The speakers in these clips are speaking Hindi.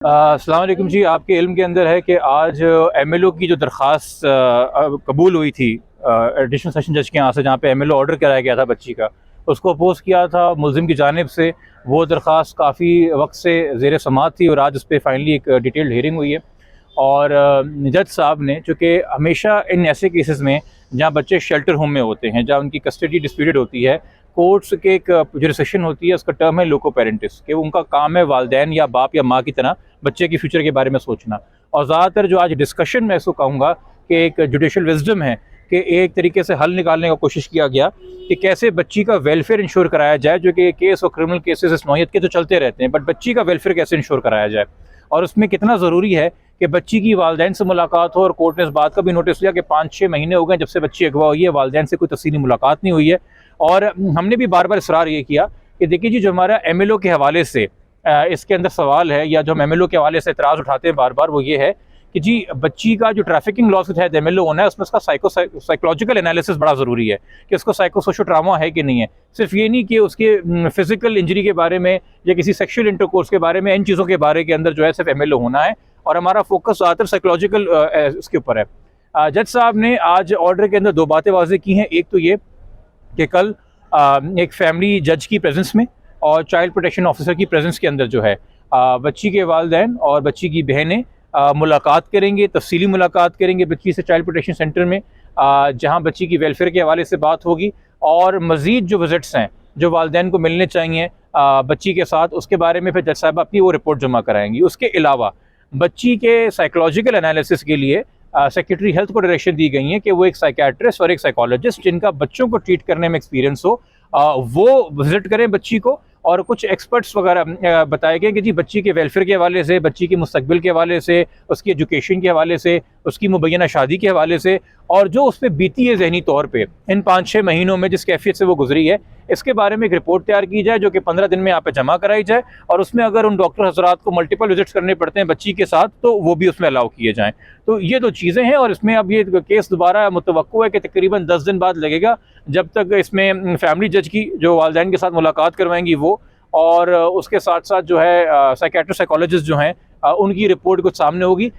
अस्सलाम वालेकुम जी। आपके इल्म के अंदर है कि आज एमएलओ की जो दरख्वास्त कबूल हुई थी एडिशनल सेशन जज के यहाँ से, जहाँ पे एमएलओ ऑर्डर कराया गया था बच्ची का, उसको अपोज़ किया था मुलजिम की जानिब से। वो दरख्वास्त काफ़ी वक्त से ज़ेर समाअत थी और आज उस पर फाइनली एक डिटेल्ड हियरिंग हुई है। और जज साहब ने, चूँकि हमेशा इन ऐसे केसेस में जहाँ बच्चे शेल्टर होम में होते हैं, जहाँ उनकी कस्टडी डिस्प्यूटेड होती है, कोर्ट्स के एक जुरिसडिक्शन होती है, उसका टर्म है लोको पेरेंटिस, कि उनका काम है वालदैन या बाप या माँ की तरह बच्चे की फ्यूचर के बारे में सोचना। और ज़्यादातर जो आज डिस्कशन मैं इसको कहूँगा कि एक जुडिशल विजडम है कि एक तरीके से हल निकालने का कोशिश किया गया कि कैसे बच्ची का वेलफेयर इंश्योर कराया जाए, जो कि केस और क्रिमिनल केसेस इस नौइयत के तो चलते रहते हैं, बट बच्ची का वेलफेयर कैसे इंश्योर कराया जाए। और उसमें कितना ज़रूरी है कि बच्ची की वालदैन से मुलाकात हो। और कोर्ट ने इस बात का भी नोटिस लिया कि 5-6 महीने हो गए जब से बच्ची अगवा हुई है, वालदैन से कोई तफसीली मुलाकात नहीं हुई है। और हमने भी बार बार इसरार ये किया कि देखिए जी, जो हमारा एमएलओ के हवाले से इसके अंदर सवाल है, या जो हम एमएलओ के हवाले से एतराज़ उठाते हैं बार बार, वो ये है कि जी बच्ची का जो ट्रैफिकिंग लॉस के तहत एमएलओ होना है, उसमें उसका साइकोलॉजिकल एनालिसिस बड़ा ज़रूरी है कि उसको साइको सोशो ट्रामा है कि नहीं है। सिर्फ ये नहीं कि उसके फिजिकल इंजरी के बारे में या किसी सेक्शुअल इंटरकोर्स के बारे में, इन चीज़ों के बारे के अंदर जो है सिर्फ एमएलओ होना है। और हमारा फोकस ज़्यादातर साइकोलॉजिकल इसके ऊपर है। जज साहब ने आज ऑर्डर के अंदर दो बातें वाज़ेह की हैं। एक तो ये कि कल एक फैमिली जज की प्रेजेंस में और चाइल्ड प्रोटेक्शन ऑफिसर की प्रेजेंस के अंदर जो है बच्ची के वालिदैन और बच्ची की बहनें मुलाकात करेंगे, तफसीली मुलाकात करेंगे बच्ची से चाइल्ड प्रोटेक्शन सेंटर में, जहां बच्ची की वेलफेयर के हवाले से बात होगी। और मज़ीद जो विजिट्स हैं जो वालिदैन को मिलने चाहिए बच्ची के साथ, उसके बारे में फिर जज साहब अपनी वो रिपोर्ट जमा कराएंगी। उसके अलावा बच्ची के साइकोलॉजिकल एनालिसिस के लिए सेक्रेटरी हेल्थ को डायरेक्शन दी गई है कि वो एक साइकेट्रिस्ट और एक साइकोलॉजिस्ट जिनका बच्चों को ट्रीट करने में एक्सपीरियंस हो, वो विजिट करें बच्ची को। और कुछ एक्सपर्ट्स वगैरह बताए गए कि जी बच्ची के वेलफेयर के हवाले से, बच्ची के मुस्तकबिल के हवाले से, उसकी एजुकेशन के हवाले से, उसकी मुबैना शादी के हवाले से, और जो उस पर बीती है जहनी तौर पे इन 5-6 महीनों में जिस कैफियत से वो गुजरी है, इसके बारे में एक रिपोर्ट तैयार की जाए जो कि 15 दिन में यहाँ पे जमा कराई जाए। और उसमें अगर उन डॉक्टर हजरात को मल्टीपल विजिट्स करने पड़ते हैं बच्ची के साथ, तो वो भी उसमें अलाउ किए जाएँ। तो ये दो चीज़ें हैं। और इसमें अब ये केस दोबारा मुतवक्को है कि तकरीबन 10 दिन बाद लगेगा जब तक इसमें फैमिली जज की जो वालिदैन के साथ मुलाकात करवाएंगी वो, और उसके साथ साथ जो है साइकेट्रिस्ट साइकोलॉजिस्ट जो हैं उनकी रिपोर्ट कुछ सामने होगी।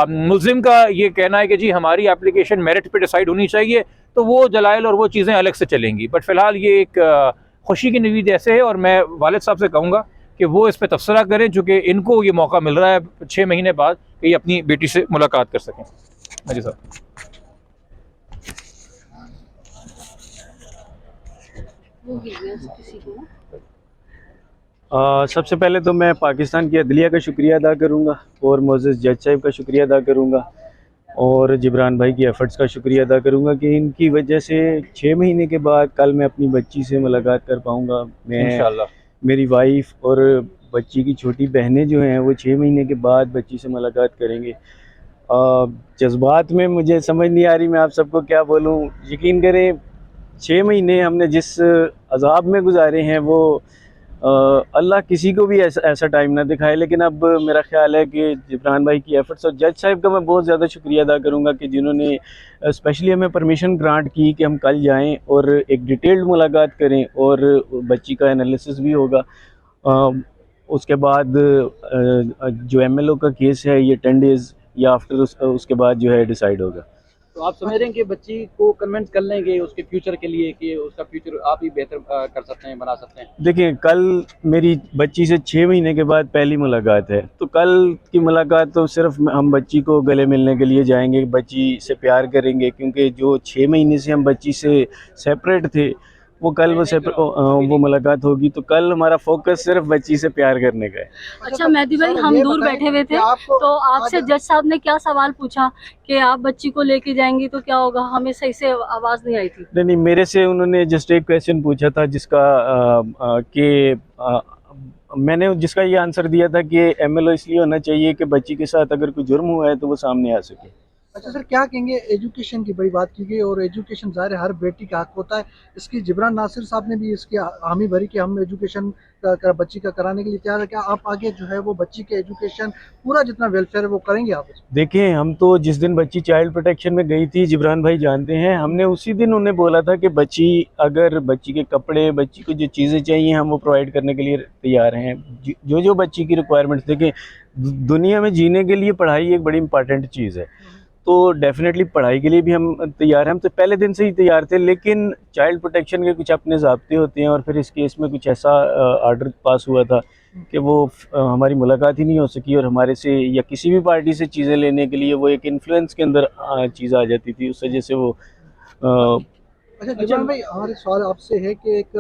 मुल्जिम का ये कहना है कि जी हमारी एप्लीकेशन मेरिट पे डिसाइड होनी चाहिए, तो वो दलाइल और वो चीज़ें अलग से चलेंगी। बट फ़िलहाल ये एक खुशी की नींद ऐसे है। और मैं वालिद साहब से कहूँगा कि वो इस पर तबसरा करें, चूँकि इनको ये मौका मिल रहा है 6 महीने बाद कि ये अपनी बेटी से मुलाकात कर सकें। जी साहब। सबसे पहले तो मैं पाकिस्तान की अदलिया का शुक्रिया अदा करूँगा और मोअज़्ज़ज़ जज साहब का शुक्रिया अदा करूँगा और जिब्रान भाई की एफ़र्ट्स का शुक्रिया अदा करूँगा कि इनकी वजह से 6 महीने के बाद कल मैं अपनी बच्ची से मुलाकात कर पाऊँगा। मैं इंशाल्लाह। मेरी वाइफ और बच्ची की छोटी बहनें जो हैं वो 6 महीने के बाद बच्ची से मुलाकात करेंगे। जज्बात में मुझे समझ नहीं आ रही मैं आप सबको क्या बोलूँ। यकीन करें 6 महीने हमने जिस अज़ाब में गुजारे हैं वो अल्लाह किसी को भी ऐसा टाइम ना दिखाए। लेकिन अब मेरा ख़्याल है कि जिब्रान भाई की एफ़र्ट्स और जज साहब का मैं बहुत ज़्यादा शुक्रिया अदा करूँगा कि जिन्होंने स्पेशली हमें परमिशन ग्रांट की कि हम कल जाएं और एक डिटेल्ड मुलाकात करें और बच्ची का एनालिसिस भी होगा। उसके बाद जो एमएलओ का केस है ये 10 डेज़ या आफ्टर उसके बाद जो है डिसाइड होगा। तो आप समझ रहे हैं कि बच्ची को कन्विंस कर लेंगे उसके फ्यूचर के लिए कि उसका फ्यूचर आप ही बेहतर कर सकते हैं, बना सकते हैं? देखिए कल मेरी बच्ची से 6 महीने के बाद पहली मुलाकात है, तो कल की मुलाकात तो सिर्फ हम बच्ची को गले मिलने के लिए जाएंगे, बच्ची से प्यार करेंगे, क्योंकि जो 6 महीने से हम बच्ची से सेपरेट थे वो कल वो मुलाकात होगी। तो कल हमारा फोकस सिर्फ बच्ची से प्यार करने का है। अच्छा मेहदी भाई, हम दूर बैठे हुए थे तो आपसे जज साहब ने क्या सवाल पूछा कि आप बच्ची को लेके जाएंगी तो क्या होगा? हमें सही से आवाज़ नहीं आई थी। नहीं, मेरे से उन्होंने जस्ट एक क्वेश्चन पूछा था जिसका मैंने जिसका ये आंसर दिया था कि एमएलओ इसलिए होना चाहिए कि बच्ची के साथ अगर कोई जुर्म हुआ है तो वो सामने आ सके। अच्छा सर, क्या कहेंगे, एजुकेशन की बड़ी बात की गई और एजुकेशन ज़ाहिर है हर बेटी का हक होता है। इसकी जिब्रान नासिर साहब ने भी इसकी हामी भरी कि हम एजुकेशन बच्ची का कराने के लिए तैयार है। क्या आप आगे जो है वो बच्ची के एजुकेशन पूरा जितना वेलफेयर है वो करेंगे आप इसमें? देखें, हम तो जिस दिन बच्ची चाइल्ड प्रोटेक्शन में गई थी, जिब्रान भाई जानते हैं, हमने उसी दिन उन्हें बोला था कि बच्ची के कपड़े, बच्ची को जो चीज़ें चाहिए हम वो प्रोवाइड करने के लिए तैयार हैं। जो बच्ची की रिक्वायरमेंट्स, देखें दुनिया में जीने के लिए पढ़ाई एक बड़ी इंपॉर्टेंट चीज़ है, तो डेफिनेटली पढ़ाई के लिए भी हम तैयार हैं। हम तो पहले दिन से ही तैयार थे, लेकिन चाइल्ड प्रोटेक्शन के कुछ अपने ज़ाब्ते होते हैं और फिर इस केस में कुछ ऐसा आर्डर पास हुआ था कि वो हमारी मुलाकात ही नहीं हो सकी, और हमारे से या किसी भी पार्टी से चीज़ें लेने के लिए वो एक इन्फ्लुएंस के अंदर चीज़ आ जाती थी, उस वजह से वो अच्छा जिब्रान भाई, हमारे सवाल आपसे है कि एक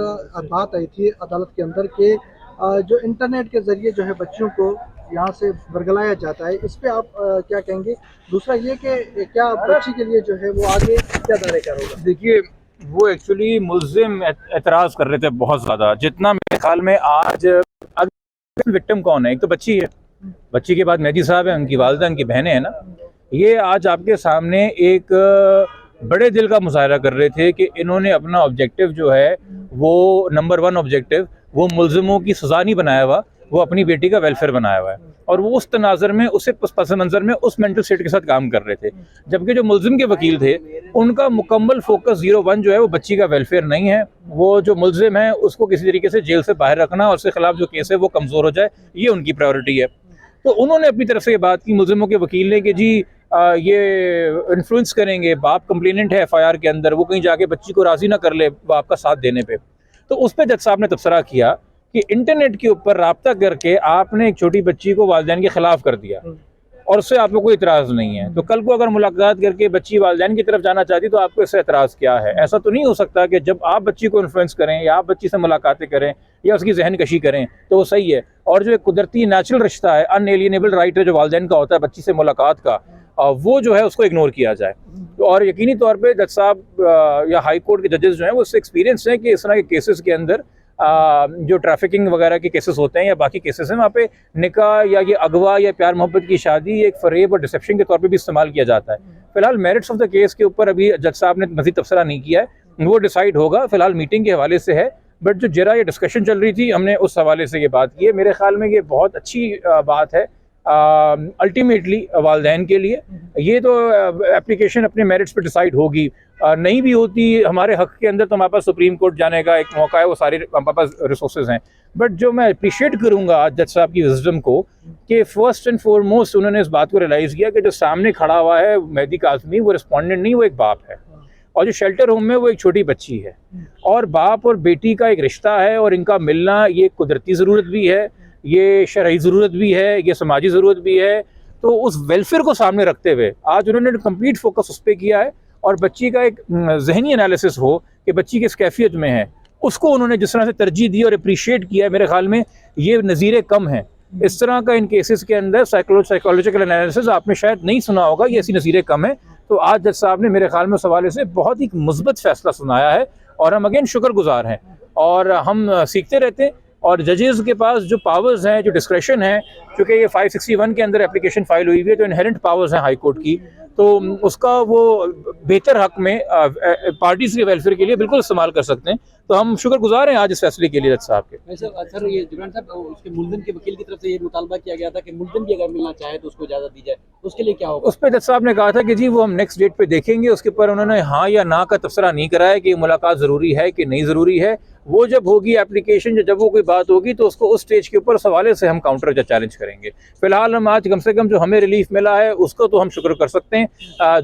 बात आई थी अदालत के अंदर के जो इंटरनेट के ज़रिए जो है बच्चियों को यहाँ से बरगलाया जाता है, इस पे आप क्या कहेंगे? दूसरा ये कि क्या बच्ची के लिए जो है वो आगे क्या दायरेकार होगा? देखिए, वो एक्चुअली मुल्जिम एतराज़ कर रहे थे बहुत ज़्यादा। जितना मेरे ख्याल में आज विक्टिम कौन है? एक तो बच्ची है, बच्ची के बाद मेहदी साहब है, उनकी वालिदा, उनकी बहनें हैं ना। ये आज आपके सामने एक बड़े दिल का मुजाहरा कर रहे थे कि इन्होंने अपना ऑब्जेक्टिव जो है वो नंबर 1 ऑब्जेक्टिव वो मुल्जिमों की सज़ा नहीं बनाया हुआ, वो अपनी बेटी का वेलफेयर बनाया हुआ है, और वो उस तनाज़र में, उसे पस मंज़र में उस मेंटल स्टेट के साथ काम कर रहे थे। जबकि जो मुल्जिम के वकील थे उनका मुकम्मल फोकस 01 जो है वो बच्ची का वेलफेयर नहीं है। वो जो मुल्जिम है उसको किसी तरीके से जेल से बाहर रखना और उसके खिलाफ जो केस है वो कमज़ोर हो जाए, ये उनकी प्रायोरिटी है। तो उन्होंने अपनी तरफ से ये बात की मुल्जिमों के वकील ने कि जी ये इन्फ्लुएंस करेंगे, बाप कंप्लेनेंट है FIR के अंदर, वो कहीं जाके बच्ची को राज़ी ना कर ले बाप का साथ देने पे। तो उस पर जज साहब ने तबसरा किया कि इंटरनेट के ऊपर राब्ता करके आपने एक छोटी बच्ची को वालिदैन के ख़िलाफ़ कर दिया और उससे आपको कोई इतराज़ नहीं है, तो कल को अगर मुलाकात करके बच्ची वालिदैन की तरफ जाना चाहती तो आपको इससे इतराज़ क्या है? ऐसा तो नहीं हो सकता कि जब आप बच्ची को इन्फ्लुएंस करें या आप बच्ची से मुलाकातें करें या उसकी जहन कशी करें तो वो सही है, और जो एक कुदरती नेचुरल रिश्ता है, अनएलिएनेबल राइट है जो वालिदैन का होता है बच्ची से मुलाकात का, वो जो है उसको इग्नोर किया जाए। और यकीनी तौर पर जज साहब या हाई कोर्ट के जजेस जो हैं वो उससे एक्सपीरियंस हैं कि इस तरह के केसेस के अंदर जो ट्रैफिकिंग वगैरह के केसेस होते हैं या बाकी केसेस हैं, वहाँ पे निकाह या ये अगवा या प्यार मोहब्बत की शादी एक फ़रेब और डिसेप्शन के तौर पे भी इस्तेमाल किया जाता है। फ़िलहाल मेरिट्स ऑफ द केस के ऊपर अभी जज साहब ने मज़ीद तबसरा नहीं किया है, वो डिसाइड होगा, फ़िलहाल मीटिंग के हवाले से है। बट जो जरा ये डिस्कशन चल रही थी हमने उस हवाले से ये बात की है। मेरे ख्याल में ये बहुत अच्छी बात है अल्टीमेटली वालिदैन के लिए। ये तो एप्लीकेशन अपने मेरिट्स पे डिसाइड होगी, नहीं भी होती हमारे हक़ के अंदर तो हमारे पास सुप्रीम कोर्ट जाने का एक मौका है, वो सारे हमारे पास रिसोर्सेज हैं। बट जो मैं अप्रिशिएट करूँगा आज जज साहब की विजडम को कि फ़र्स्ट एंड फॉरमोस्ट उन्होंने इस बात को रियलाइज़ किया कि जो सामने खड़ा हुआ है मेहदी काज़मी, वो रिस्पोंडेंट नहीं, वो एक बाप है, और जो शेल्टर होम में वो एक छोटी बच्ची है, और बाप और बेटी का एक रिश्ता है, और इनका मिलना ये कुदरती ज़रूरत भी है, ये शरई ज़रूरत भी है, ये समाजी ज़रूरत भी है। तो उस वेलफेयर को सामने रखते हुए आज उन्होंने कंप्लीट फोकस उस पर किया है, और बच्ची का एक जहनी एनालिसिस हो कि बच्ची किस कैफियत में है, उसको उन्होंने जिस तरह से तरजीह दी और अप्रिशिएट किया, मेरे ख्याल में ये नज़ीर कम है। इस तरह का इन केसेस के अंदर साइकोलॉजिकल एनालिसिस आपने शायद नहीं सुना होगा, ये ऐसी नज़ीर कम है। तो आज जज साहब ने मेरे ख्याल में उस हवाले से बहुत ही मुस्बत फैसला सुनाया है, और हम अगेन शुक्रगुजार हैं, और हम सीखते रहते हैं। और जजेस के पास जो पावर्स हैं, जो डिस्क्रेशन है, क्योंकि ये 561 के अंदर एप्लीकेशन फाइल हुई हुई है, तो इनहेरेंट पावर्स हैं हाई कोर्ट की, तो उसका वो बेहतर हक में पार्टीज़ के वेलफेयर के लिए बिल्कुल इस्तेमाल कर सकते हैं। तो हम शुक्रगुजार हैं आज इस फैसले के लिए जज साहब के। वैसे सर, ये जिब्रान साहब, उसके मुल्जिम के वकील की तरफ से ये मुतालबा किया गया था कि मुल्जिम भी अगर मिलना चाहे तो उसको इजाज़त दी जाए, उसके लिए क्या होगा? उस पर जज साहब ने कहा था कि जी वो हम नेक्स्ट डेट पे देखेंगे, उसके ऊपर उन्होंने हाँ या ना का तबसरा नहीं कराया कि मुलाकात ज़रूरी है कि नहीं ज़रूरी है। वो जब होगी एप्लीकेशन, जब वो कोई बात होगी तो उसको उस स्टेज के ऊपर उस हवाले से हम काउंटर या चैलेंज करेंगे। फ़िलहाल हम आज कम से कम जो हमें रिलीफ मिला है उसको तो हम शुक्र कर सकते हैं।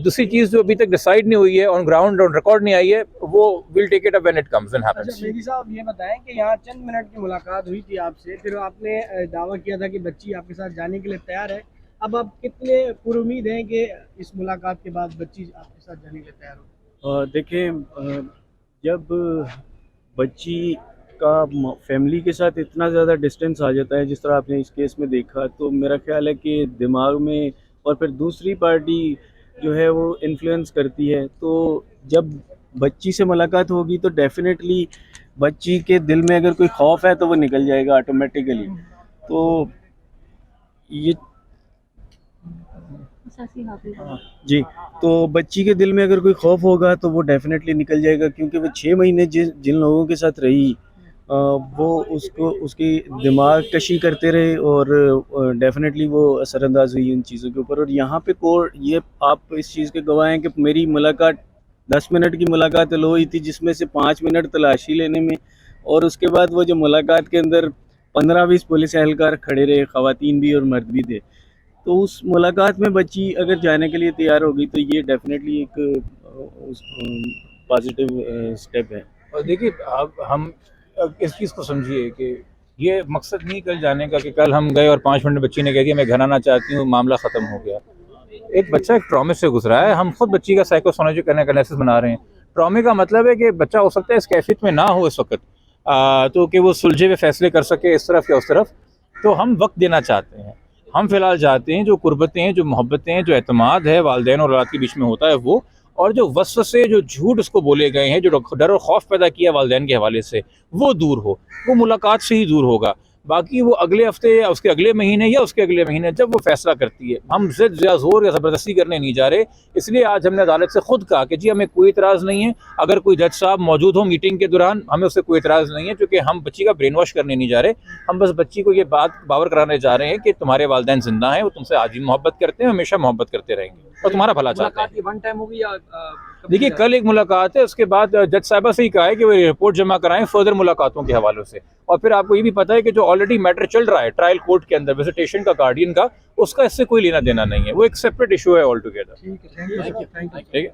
दूसरी चीज़ जो अभी तक डिसाइड नहीं हुई है, ऑन ग्राउंड ऑन रिकॉर्ड नहीं आई है, वो will take it up when it comes and happens. अच्छा मेहदी साहब, ये बताएं कि यहाँ चंद मिनट की मुलाकात हुई थी आपसे, फिर आपने दावा किया था कि बच्ची आपके साथ जाने के लिए तैयार है। अब आप कितने पुरुमीद हैं कि इस मुलाकात के बाद बच्ची आपके साथ जाने के लिए तैयार हो? देखें, जब बच्ची का फैमिली के साथ इतना ज़्यादा डिस्टेंस आ जाता है जिस तरह आपने इस केस में देखा, तो मेरा ख्याल है कि दिमाग में, और फिर दूसरी पार्टी जो है वो इन्फ्लुएंस करती है, तो जब बच्ची से मुलाकात होगी तो डेफिनेटली बच्ची के दिल में अगर कोई खौफ है तो वो निकल जाएगा ऑटोमेटिकली। तो ये ससी हाफिज। जी, तो बच्ची के दिल में अगर कोई खौफ होगा तो वो डेफिनेटली निकल जाएगा, क्योंकि वो 6 महीने जिन लोगों के साथ रही वो उसकी दिमाग कशी करते रहे और डेफिनेटली वो असरअंदाज हुई उन चीज़ों के ऊपर। और यहाँ पे कोर्ट ये आप इस चीज़ के गवाह हैं कि मेरी मुलाकात 10 मिनट की मुलाकात लो हुई थी, जिसमें से 5 मिनट तलाशी लेने में, और उसके बाद वो जो मुलाकात के अंदर 15-20 पुलिस एहलकार खड़े रहे, ख़वातीन भी और मर्द भी थे। तो उस मुलाकात में बच्ची अगर जाने के लिए तैयार होगी तो ये डेफिनेटली एक पॉजिटिव स्टेप है। और देखिए अब हम इस चीज़ को समझिए कि ये मकसद नहीं कल जाने का कि कल हम गए और 5 मिनट में बच्ची ने कह दिया मैं घर आना चाहती हूँ, मामला ख़त्म हो गया। एक बच्चा एक ट्रॉमे से गुजरा है, हम खुद बच्ची का साइकोसोलॉजी करने का एनालिसिस बना रहे हैं। ट्रॉमे का मतलब है कि बच्चा हो सकता है इस कैफियत में ना हो इस वक्त, तो कि वो सुलझे हुए फैसले कर सके इस तरफ या उस तरफ। तो हम वक्त देना चाहते हैं। हम फ़िलहाल चाहते हैं जो कुर्बतें हैं, जो मोहब्बतें हैं, जो एतमाद है वालिदैन और औलाद के बीच में होता है वो, और जो वसवसे जो झूठ उसको बोले गए हैं, जो डर और खौफ पैदा किया वालिदैन के हवाले से, वो दूर हो। वो मुलाकात से ही दूर होगा। बाकी वो अगले हफ्ते या उसके अगले महीने या उसके अगले महीने जब वो फैसला करती है, हम ज़िद या ज़ोर या ज़बरदस्ती करने नहीं जा रहे। इसलिए आज हमने अदालत से खुद कहा कि जी हमें कोई इतराज़ नहीं है, अगर कोई जज साहब मौजूद हो मीटिंग के दौरान हमें उससे कोई इतराज़ नहीं है, क्योंकि हम बच्ची का ब्रेन वॉश करने नहीं जा रहे। हम बस बच्ची को ये बात बावर कराने जा रहे हैं कि तुम्हारे वालिदैन जिंदा हैं, वो तुमसे आज भी मोहब्बत करते हैं, हमेशा मोहब्बत करते रहेंगे और तुम्हारा भला चाहते हैं। मुलाकात वन टाइम होगी या देखिए कल एक मुलाकात है, उसके बाद जज साहिबा से ही कहा है कि वो रिपोर्ट जमा कराएं फर्दर मुलाकातों के हवालों से। और फिर आपको ये भी पता है कि जो ऑलरेडी मैटर चल रहा है ट्रायल कोर्ट के अंदर विजिटेशन का गार्डियन का, उसका इससे कोई लेना देना नहीं है, वो एक सेपरेट इशू है ऑल टुगेदर। ठीक है, थैंक यू। ठीक है।